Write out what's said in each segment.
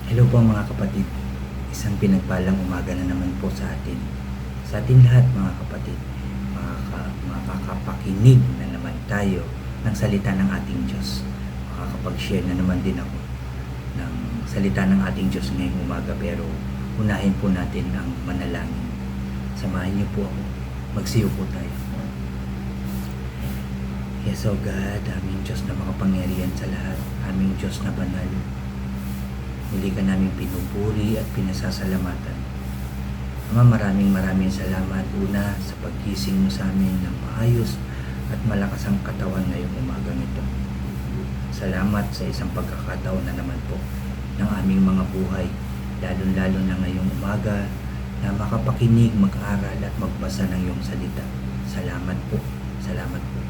Hello po mga kapatid. Isang pinagpalang umaga na naman po sa atin. Sa atin lahat mga kapatid. Makakapakinig na naman tayo ng salita ng ating Diyos. Makakapag-share na naman din ako ng salita ng ating Diyos ngayong umaga. Pero unahin po natin ang manalangin. Samahan niyo po ako. Magsiyo po tayo. Yes, O God, aming Diyos na makapangyarihan sa lahat. Aming Diyos na banal. Muli ka namin pinupuri at pinasasalamatan. Ama, maraming salamat una sa paggising mo sa amin ng maayos at malakas ang katawan ngayong umagang ito. Salamat sa isang pagkakataon na naman po ng aming mga buhay, lalo na ngayong umaga na makapakinig, mag-aral at magbasa ng iyong salita. Salamat po. Salamat po.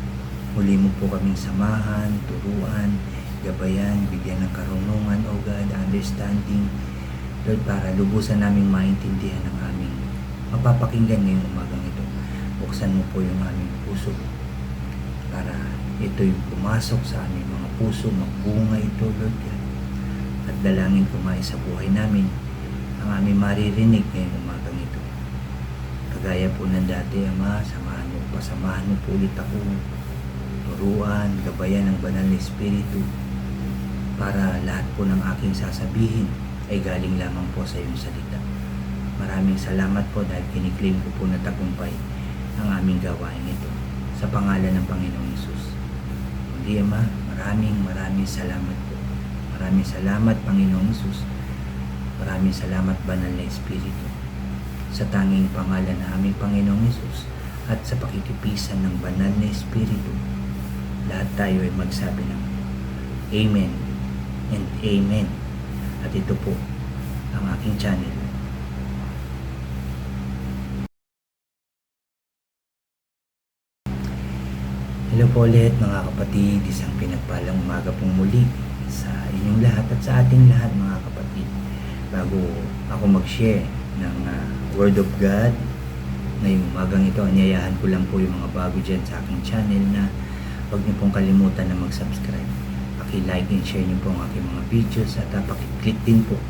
Muli mo po kaming samahan, turuan, gabayan, bigyan ng karunungan, O God, understanding, Lord, para lubusan naming maintindihan ang aming mapapakinggan ngayong umagang ito. Buksan mo po yung aming puso para ito'y pumasok sa aming mga puso, magbunga ito, Lord God. At dalangin kumain sa buhay namin ang aming maririnig ngayong umagang ito. Kagaya po ng dati, Ama, pasamahan mo po ulit ako, turuan, gabayan ng banal na Espiritu, para lahat po ng aking sasabihin ay galing lamang po sa iyong salita. Maraming salamat po dahil kiniklaim ko po na tagumpay ang aming gawain ito sa pangalan ng Panginoong Hesus. Kundi Ama, maraming salamat po. Maraming salamat Panginoong Hesus. Maraming salamat Banal na Espiritu sa tanging pangalan ng aming Panginoong Hesus at sa pakikipisan ng Banal na Espiritu. Lahat tayo ay magsabi ng Amen and Amen. At ito po ang aking channel. Hello po ulit mga kapatid. Isang pinagpalang umaga pong muli sa inyong lahat at sa ating lahat mga kapatid. Bago ako mag-share ng Word of God ngayong umagang ito, anyayahan ko lang po yung mga bago dyan sa aking channel na huwag niyo pong kalimutan na mag-subscribe. Paki-like and share niyo po ang aking mga videos at paki-click din po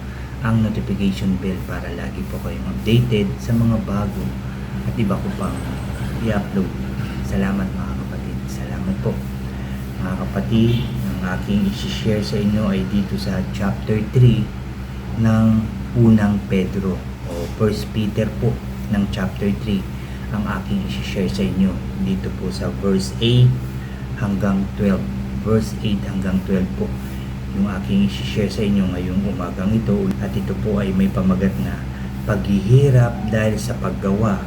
ang notification bell para lagi po kayong updated sa mga bago at iba ko pang i-upload. Salamat mga kapatid. Salamat po. Mga kapatid, ang aking i-share sa inyo ay dito sa chapter 3 ng unang Pedro o 1 Peter po ng chapter 3 ang aking i-share sa inyo dito po sa verse 8 hanggang 12. Verse 8 hanggang 12 po yung aking i-share sa inyo ngayong umagang ito. At ito po ay may pamagat na paghihirap dahil sa paggawa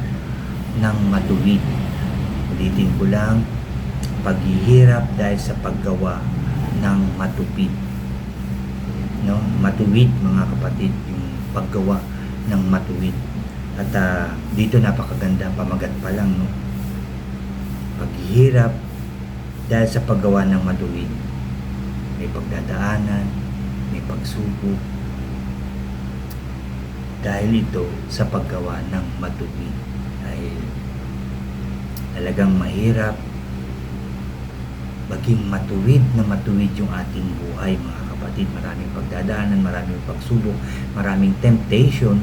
ng matuwid. Ulitin ko lang, paghihirap dahil sa paggawa ng matupid. No? Matuwid mga kapatid, yung paggawa ng matuwid. At dito napakaganda, pamagat pa lang, no? Paghihirap dahil sa paggawa ng matuwid. May pagdadaanan, may pagsubok. Dahil ito sa paggawa ng matuwid. Dahil talagang mahirap maging matuwid na matuwid yung ating buhay mga kapatid. Maraming pagdadaanan, maraming pagsubok, maraming temptation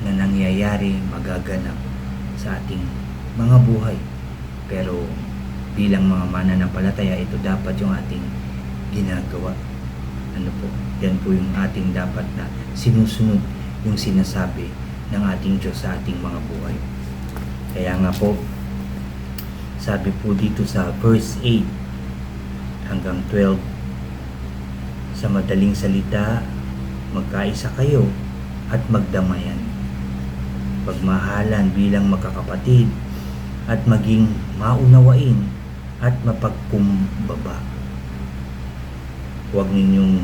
na nangyayari, magaganap sa ating mga buhay. Pero bilang mga mananampalataya, ito dapat yung ating ginagawa. Ano po? Yan po yung ating dapat na sinusunod yung sinasabi ng ating Diyos sa ating mga buhay. Kaya nga po, sabi po dito sa verse 8 hanggang 12, sa madaling salita, magkaisa kayo at magdamayan. Pagmahalan bilang magkakapatid at maging maunawain at mapagkumbaba. Huwag ninyong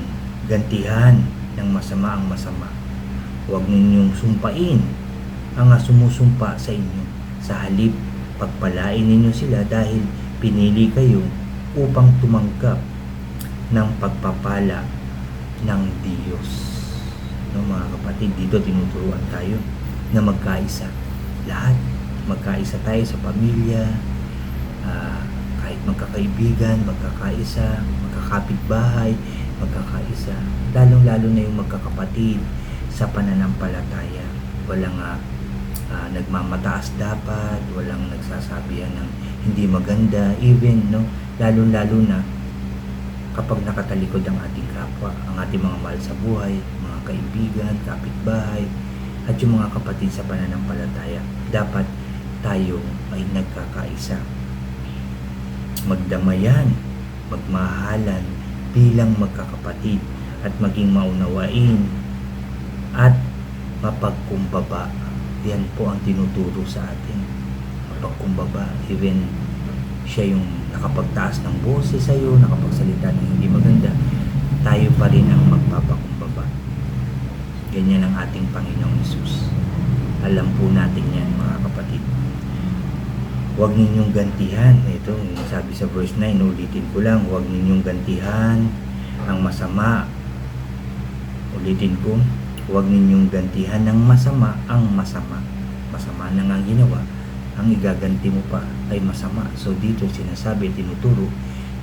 gantihan ng masama ang masama. Huwag ninyong sumpain ang sumusumpa sa inyo. Sa halip, pagpalain ninyo sila dahil pinili kayo upang tumanggap ng pagpapala ng Diyos. No, mga kapatid, dito tinuturuan tayo na magkaisa. Lahat, magkaisa tayo sa pamilya, kahit magkakaibigan, magkakaisa, magkakapitbahay, magkakaisa, lalong-lalo na yung magkakapatid sa pananampalataya. Walang nagmamataas dapat, walang nagsasabihan ng hindi maganda, even lalong-lalo na kapag nakatalikod ang ating kapwa, ang ating mga mahal sa buhay, mga kaibigan, kapitbahay, at yung mga kapatid sa pananampalataya. Dapat tayo ay nagkakaisa. Magdamayan, magmahalan bilang magkakapatid at maging maunawain at mapagkumbaba. Yan po ang tinuturo sa atin. Mapagkumbaba, even siya yung nakapagtaas ng boses sa iyo, nakapagsalita ng hindi maganda, tayo pa rin ang magpapakumbaba. Ganyan ang ating Panginoong Hesus. Alam po natin yan, mga kapatid. Huwag ninyong gantihan. Ito, sabi sa verse 9, ulitin ko lang, huwag ninyong gantihan ang masama. Ulitin ko, huwag ninyong gantihan ng masama ang masama. Masama na nga ginawa, ang igaganti mo pa ay masama. So dito sinasabi, tinuturo,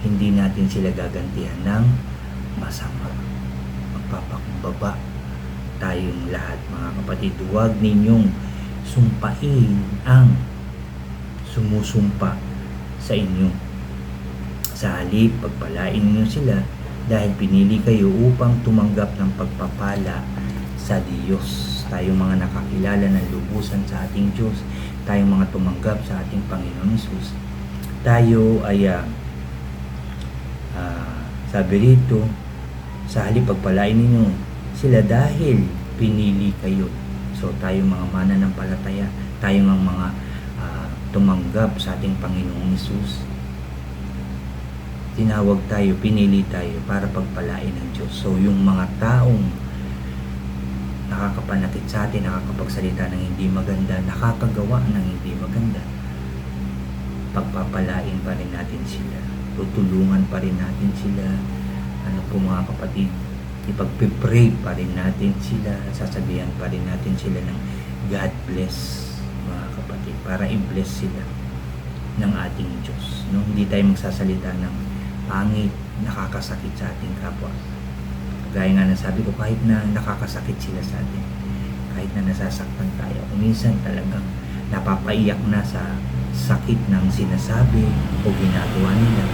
hindi natin sila gagantihan ng masama. Magpapakumbaba tayong lahat, mga kapatid. Huwag ninyong sumpain ang sumusumpa sa inyo. Sa halip, pagpalain niyo sila dahil pinili kayo upang tumanggap ng pagpapala sa Diyos. Tayong mga nakakilala ng lubusan sa ating Diyos, tayong mga tumanggap sa ating Panginoon Hesus, tayo ay sabi rito, sa halip pagpalain ninyo sila dahil pinili kayo. So tayong mga mananampalataya, tayong mga tumanggap sa ating Panginoong Hesus, tinawag tayo, pinili tayo para pagpalain ng Diyos. So yung mga taong nakakapanakit sa atin, nakakapagsalita ng hindi maganda, nakakagawa ng hindi maganda, pagpapalain pa rin natin sila, tutulungan pa rin natin sila. Ano po, mga kapatid, ipagpipray pa rin natin sila, sasabihan pa rin natin sila ng God bless, mga kapatid, para i-bless sila ng ating Diyos. Hindi tayo magsasalita ng pangit, nakakasakit sa ating kapwa. Gaya nga na sabi ko, kahit na nakakasakit sila sa atin, kahit na nasasaktan tayo, minsan talagang napapaiyak na sa sakit ng sinasabi o ginagawa nila,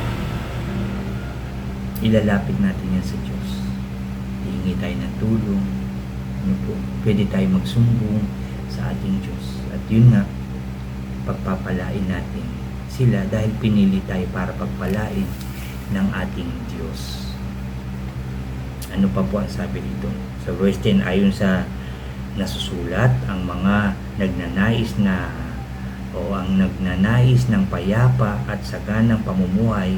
ilalapit natin yan sa Diyos. Hihingi tayo ng tulong. Ano po, pwede tayo magsumbong sa ating Diyos. At yun nga, pagpapalain natin sila dahil pinili tayo para pagpalain ng ating Diyos. Ano pa po ang sabi dito? Sa verse 10, ayon sa nasusulat, ang mga nagnanais ng payapa at saganang pamumuhay,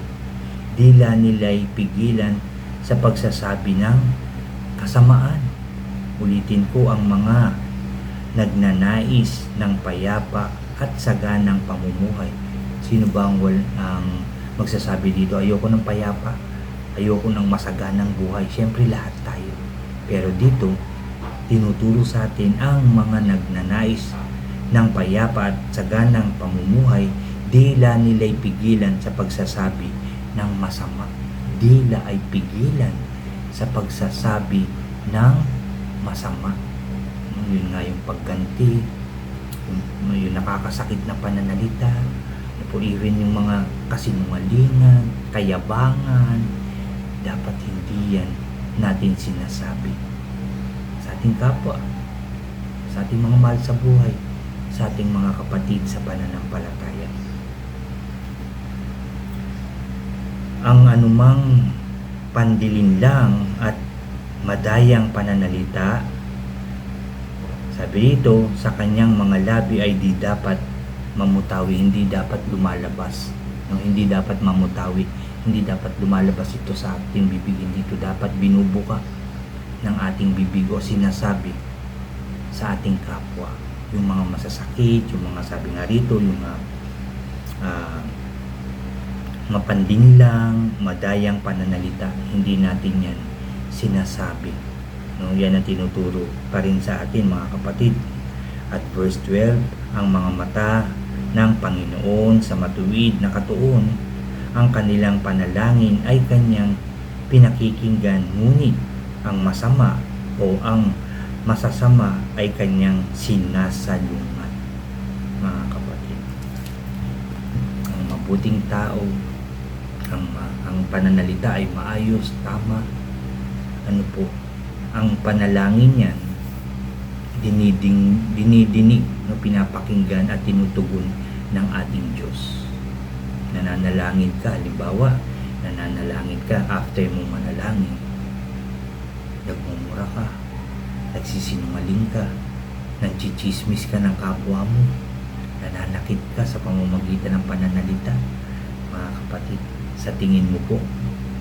dila nila'y pigilan sa pagsasabi ng kasamaan. Ulitin ko, ang mga nagnanais ng payapa at saganang pamumuhay. Sino ba ang magsasabi dito, ayoko ng payapa, ayoko ng masaganang buhay? Siyempre lahat tayo. Pero dito, tinuturo sa atin ang mga nagnanais ng payapa at saganang pamumuhay, dila nila'y pigilan sa pagsasabi ng masama. Dila ay pigilan sa pagsasabi ng masama. Yun nga yung pagganti, yung nakakasakit na pananalita, o even yung mga kasinungalingan, kayabangan, dapat hindi yan natin sinasabi sa ating kapwa, sa ating mga mahal sa buhay, sa ating mga kapatid sa pananampalataya. Ang anumang pandilinlang at madayang pananalita, sabi dito, sa kanyang mga labi ay di dapat mamutawi, hindi dapat lumalabas. Hindi dapat mamutawi, hindi dapat lumalabas ito sa ating bibig. Hindi ito dapat binubuka ng ating bibig o sinasabi sa ating kapwa. Yung mga masasakit, yung mga sabi nga rito, yung mga mapandinlang, madayang pananalita, hindi natin yan sinasabi. Yan ang tinuturo pa rin sa atin, mga kapatid. At verse 12, ang mga mata ng Panginoon sa matuwid na katuon, ang kanilang panalangin ay kanyang pinakikinggan, ngunit ang masama o ang masasama ay kanyang sinasalungat. Mga kapatid, ang mabuting tao, ang pananalita ay maayos, tama. Ang panalangin niyan dinidinig, pinapakinggan at tinutugon ng ating Diyos. Nananalangin ka, halimbawa, nananalangin ka, after mo manalangin, nagmumura ka, nagsisinungaling ka, nagchichismis ka ng kapwa mo, nananakit ka sa pamamagitan ng pananalita. Mga kapatid, sa tingin mo po,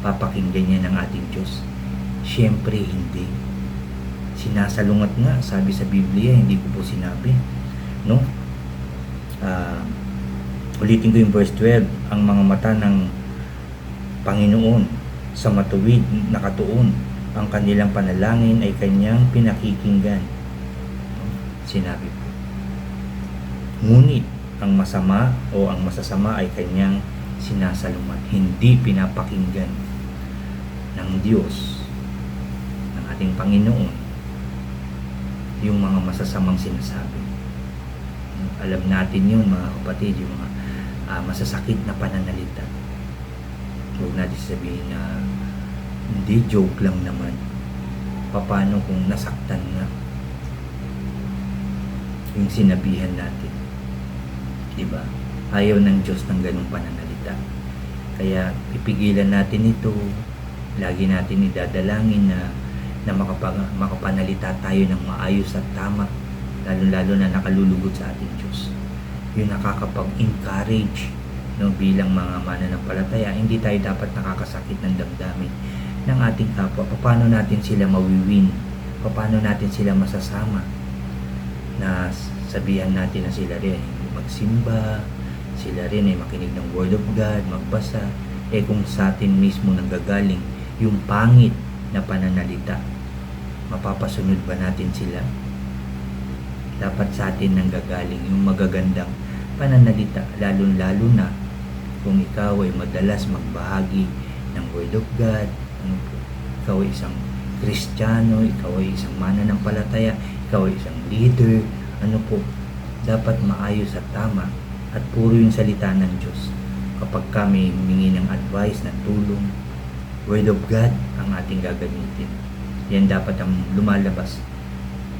papakinggan niya ng ating Diyos? Siyempre hindi. Sinasalungat nga, sabi sa Biblia, hindi ko po sinabi, no? Ulitin ko yung verse 12, ang mga mata ng Panginoon sa matuwid nakatuon, ang kanilang panalangin ay kanyang pinakikinggan. Sinabi po. Ngunit ang masama o ang masasama ay kanyang sinasalungat, hindi pinapakinggan ng Diyos, ng ating Panginoon, yung mga masasamang sinasabi. Alam natin yun, mga kapatid, yung mga masasakit na pananalita. Huwag natin sabihin na hindi, joke lang naman. Paano kung nasaktan nga yung sinabihan natin? Diba? Ayaw ng Diyos ng ganung pananalita. Kaya ipigilan natin ito. Lagi natin idadalangin na makapanalita tayo ng maayos at tama, lalo na nakalulugod sa ating Diyos. Yung nakakapag-encourage, no, bilang mga mananampalataya, hindi tayo dapat nakakasakit ng damdamin ng ating kapwa. Paano natin sila mawiwin? Paano natin sila masasama? Na sabihan natin na sila rin magsimba, sila rin ay makinig ng Word of God, magbasa. Kung sa atin mismo nanggagaling yung pangit na pananalita, mapapasunod ba natin sila? Dapat sa atin nanggagaling yung magagandang pananalita, lalo na kung ikaw ay madalas magbahagi ng Word of God, ikaw ay isang Kristiyano, ikaw ay isang mananampalataya, ikaw ay isang leader, dapat maayos at tama at puro yung salita ng Diyos. Kapag kami humingi ng advice, ng tulong, Word of God ang ating gagamitin. Yan dapat ang lumalabas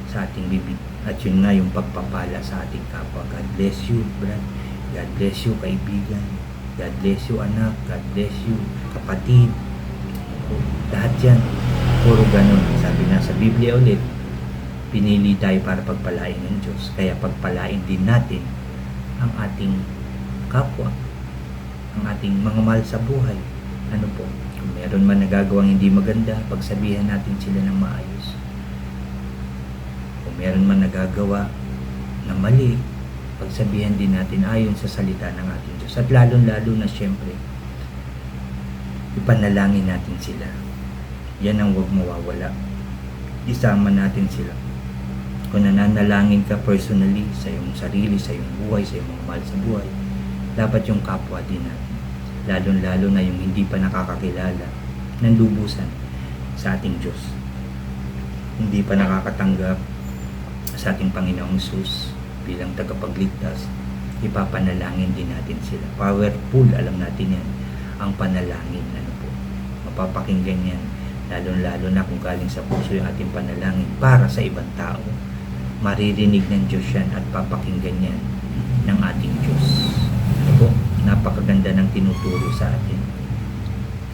sa ating bibig. At yun nga yung pagpapala sa ating kapwa. God bless you, brad. God bless you, kaibigan. God bless you, anak. God bless you, kapatid. Lahat yan, puro ganun. Sabi na sa Biblia ulit, pinili tayo para pagpalain ng Diyos. Kaya pagpalain din natin ang ating kapwa, ang ating mga mahal sa buhay. Kung meron man nagagawang hindi maganda, pagsabihan natin sila ng maayos. Kung meron man nagagawa na mali, pagsabihan din natin ayon sa salita ng ating Diyos. At lalo na siyempre, ipanalangin natin sila. Yan ang huwag mawawala. Isama natin sila. Kung nananalangin ka personally sa iyong sarili, sa iyong buhay, sa iyong mga mahal sa buhay, dapat yung kapwa din natin. Lalo na yung hindi pa nakakakilala ng lubusan sa ating Diyos. Hindi pa nakakatanggap sa ating Panginoong Hesus bilang tagapagligtas, ipapanalangin din natin sila. Powerful, alam natin yan, ang panalangin. Mapapakinggan yan, lalo na kung galing sa puso yung ating panalangin para sa ibang tao. Maririnig ng Diyos yan at papakinggan yan ng ating Diyos. Napakaganda ng tinuturo sa atin.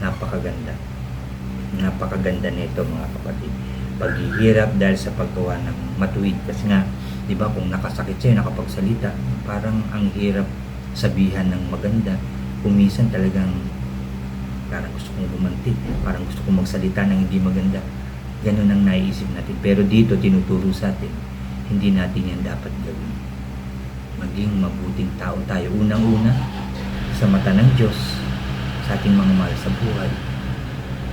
Napakaganda nito, mga kapatid. Paghihirap dahil sa paggawa ng matuwid. Kasi nga, di ba, kung nakasakit sa'yo, nakapagsalita, parang ang hirap sabihan ng maganda. Kung minsan talagang parang gusto kong gumanti, parang gusto kong magsalita ng hindi maganda. Ganun ang naiisip natin. Pero dito, tinuturo sa atin, hindi natin yan dapat gawin. Maging mabuting tao tayo. Unang-una, sa mata ng Diyos, sa ating mga mahal sa buhay,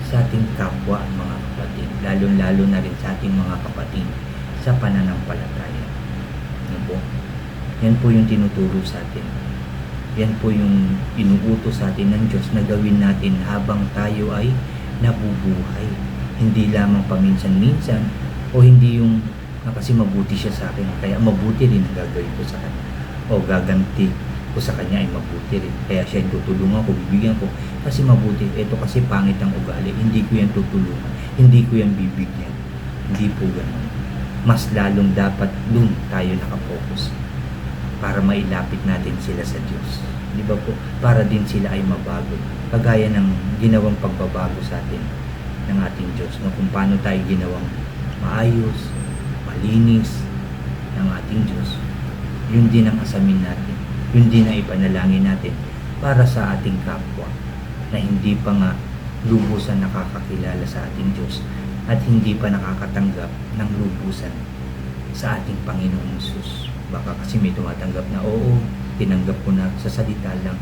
sa ating kapwa, mga kapatid, lalo na rin sa ating mga kapatid sa pananampalataya. Yan po yung tinuturo sa atin. Yan po yung inuutos sa atin ng Diyos na gawin natin habang tayo ay nabubuhay. Hindi lamang paminsan-minsan o hindi yung kasi mabuti siya sa akin, kaya mabuti rin ang gagawin ko sa kanya. O gaganti ko sa kanya ay mabuti rin. Kaya siya tutulungan ko, bibigyan ko kasi mabuti. Ito kasi pangit ang ugali, hindi ko yan tutulungan, hindi ko yan bibigyan. Hindi po ganun. Mas lalong dapat dun tayo nakapokus para mailapit natin sila sa Diyos. Di ba po? Para din sila ay mabago. Kagaya ng ginawang pagbabago sa atin ng ating Diyos. No? Kung paano tayo ginawang maayos, malinis ng ating Diyos. Yun din ang asamin natin. Yun din ang ipanalangin natin para sa ating kapwa na hindi pa nga lubusan nakakakilala sa ating Diyos at hindi pa nakakatanggap ng lubusan sa ating Panginoong Hesus. Baka kasi may tumatanggap na oo, tinanggap ko na sa salita lang,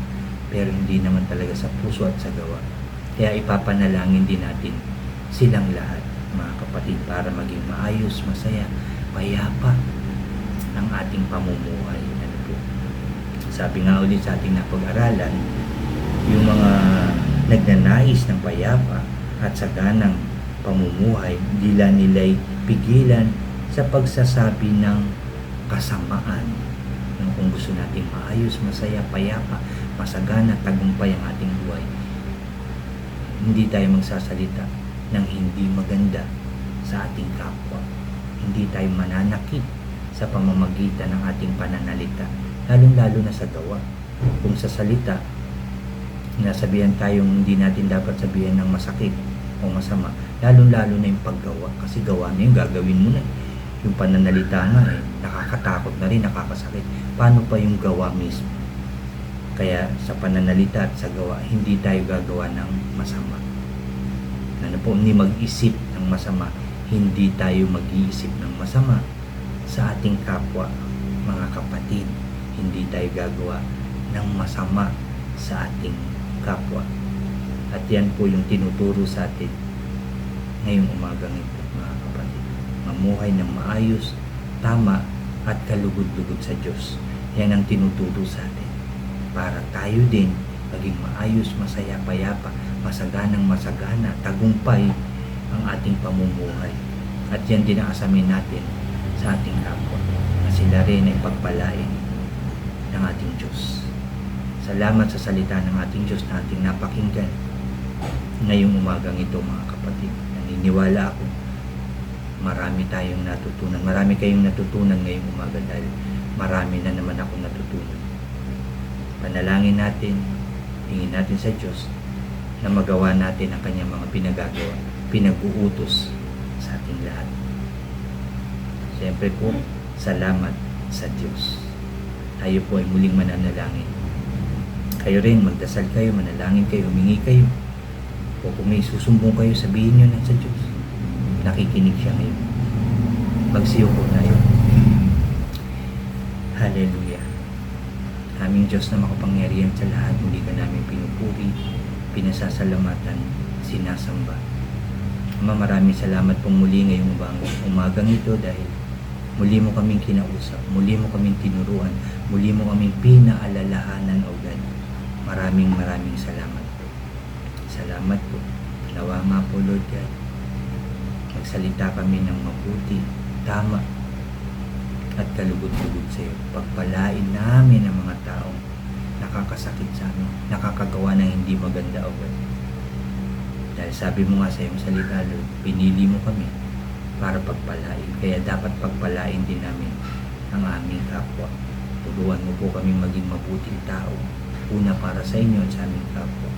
pero hindi naman talaga sa puso at sa gawa. Kaya ipapanalangin din natin silang lahat, mga kapatid, para maging maayos, masaya, payapa ang ating pamumuhay. Ano po? Sabi nga ulit sa ating napag-aralan, yung mga nagnanais ng payapa at saganang pamumuhay, dila nila'y pigilan sa pagsasabi ng kasamaan. Kung gusto natin maayos, masaya, payapa, masagana, tagumpay ang ating buhay, hindi tayo magsasalita ng hindi maganda sa ating kapwa. Hindi tayo mananakit sa pamamagitan ng ating pananalita, lalong-lalo na sa gawa. Kung sa salita, nasabihan tayong hindi natin dapat sabihan ng masakit o masama, lalong-lalo na yung paggawa, kasi gawa na yung gagawin mo na. Yung pananalita nga nakakatakot na rin, nakakasakit. Paano pa yung gawa mismo? Kaya sa pananalita at sa gawa, hindi tayo gagawa ng masama. Ano po, hindi mag-isip ng masama, hindi tayo mag-iisip ng masama sa ating kapwa, mga kapatid. Hindi tayo gagawa ng masama sa ating kapwa. At yan po yung tinuturo sa atin ngayong umagang ito, mga kapatid. Mamuhay ng maayos, tama, at kalugod-lugod sa Diyos. Yan ang tinuturo sa atin. Para tayo din maging maayos, masaya, payapa, masaganang masagana, tagumpay ang ating pamumuhay. At yan din ang asamin natin sa ating kapwa, na sila rin ay pagpalain ng ating Diyos. Salamat sa salita ng ating Diyos na ating napakinggan ngayong umagang ito, mga kapatid. Naniniwala ako marami tayong natutunan, marami kayong natutunan ngayong umaga, dahil marami na naman ako natutunan. Panalangin natin, hingin natin sa Diyos na magawa natin ang kanyang mga pinagagawa, pinag-uutos sa ating lahat. Siyempre po, salamat sa Diyos. Tayo po ay muling mananalangin. Kayo rin, magdasal kayo, manalangin kayo, humingi kayo. O kung may susumbong kayo, sabihin nyo na sa Diyos. Nakikinig siya ngayon. Magsiyo po tayo. Hallelujah. Aming Diyos na makapangyarihan sa lahat, muli ka namin pinupuri, pinasasalamatan, sinasamba. Ama, maraming salamat pong muli ngayong umagang ito, dahil muli mo kaming kinausap, muli mo kaming tinuruan, muli mo kaming pinaalalahanan, O God. Maraming salamat po. Salamat po. Nawa nga po, Lord God, magsalita kami ng mabuti, tama, at kalugod-lugod sa iyo. Pagpalain namin ang mga taong nakakasakit sa amin, nakakagawa ng hindi maganda, O God. Dahil sabi mo nga sa iyong salita, Lord, pinili mo kami para pagpalain. Kaya dapat pagpalain din namin ang aming kapwa. Turuan mo po kami maging mabuting tao, una para sa inyo at sa aming kapwa.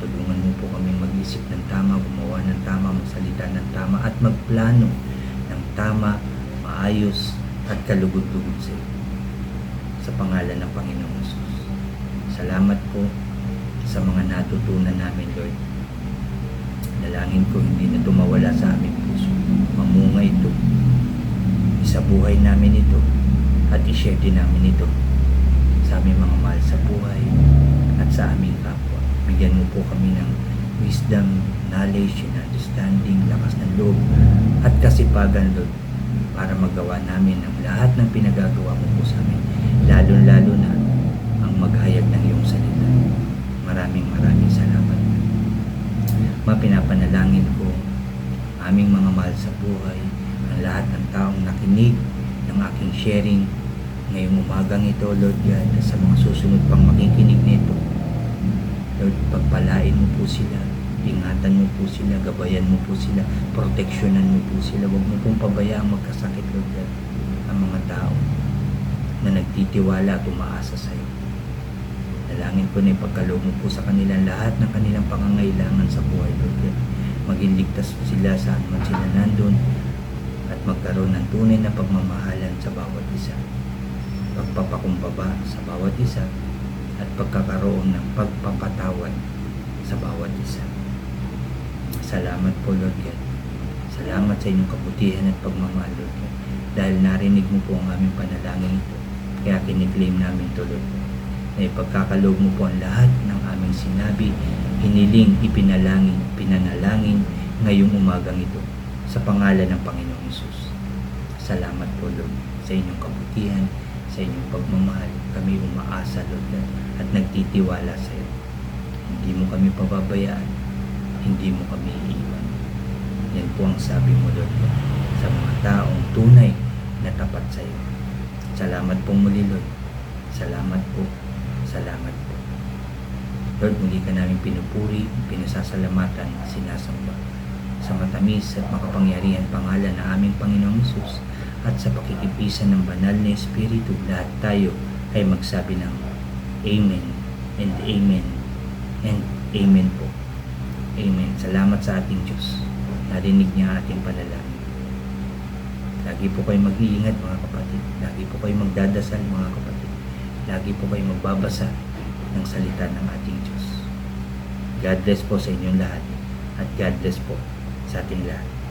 Tulungan mo po kami mag-isip ng tama, gumawa ng tama, magsalita ng tama, at magplano ng tama, maayos, at kalugod-lugod sa iyo. Sa pangalan ng Panginoong Hesus. Salamat po sa mga natutunan namin, Lord. Dalangin ko hindi na tumawala sa aming puso. Mamunga ito. Isabuhay namin ito at i-share din namin ito sa aming mga mahal sa buhay at sa aming kapwa. Bigyan mo po kami ng wisdom, knowledge, and understanding, lakas ng loob at kasipagan, Lord, para magawa namin ang lahat ng pinagagawa mo po sa amin, lalo-lalo na ang maghayag ng iyong salita. Maraming salamat. Mapinapanalangin ko aming mga mahal sa buhay, ang lahat ng taong nakinig ng aking sharing ngayong umagang ito, Lord God, at sa mga susunod pang makikinig nito. Lord, pagpalain mo po sila, ingatan mo po sila, gabayan mo po sila, proteksyonan mo po sila. Huwag mo pong pabayaang magkasakit, Lord God, ang mga tao na nagtitiwala at umaasa sa iyo. Dalangin ko na ipagkaloob mo po sa kanilang lahat ng kanilang pangangailangan sa buhay, Lord God. Maging ligtas po sila saan man sila nandun at magkaroon ng tunay na pagmamahalan sa bawat isa. Pagpapakumbaba sa bawat isa at pagkakaroon ng pagpapatawad sa bawat isa. Salamat po, Lord God. Salamat sa inyong kabutihan at pagmamahal, Lord God. Dahil narinig mo po ang aming panalangin ito, kaya kiniklaim namin ito, Lord God, na ipagkakaloob mo po ang lahat ng aming sinabi, hiniling, ipinalangin, pinanalangin ngayong umagang ito sa pangalan ng Panginoong Hesus. Salamat po, Lord, sa inyong kabutihan, sa inyong pagmamahal. Kami umaasa, Lord God, at nagtitiwala sa iyo. Hindi mo kami pababayaan, hindi mo kami iiwan. Yan po ang sabi mo, Lord God, sa mga taong tunay na tapat sa iyo. Salamat po muli, Lord. Salamat po. Salamat po. Lord, muli ka namin pinupuri, pinasasalamatan, sinasamba sa matamis at makapangyarihan pangalan na aming Panginoong Hesus at sa pakikipisan ng banal na Espiritu, lahat tayo ay magsabi ng Amen and Amen and Amen po. Amen. Salamat sa ating Diyos. Narinig niya ating panalangin. Lagi po kayo mag-iingat, mga kapatid. Lagi po kayo magdadasal, mga kapatid. Lagi po kayo magbabasa ng salita ng ating Diyos. God bless po sa inyong lahat at God bless po sa ating lahat.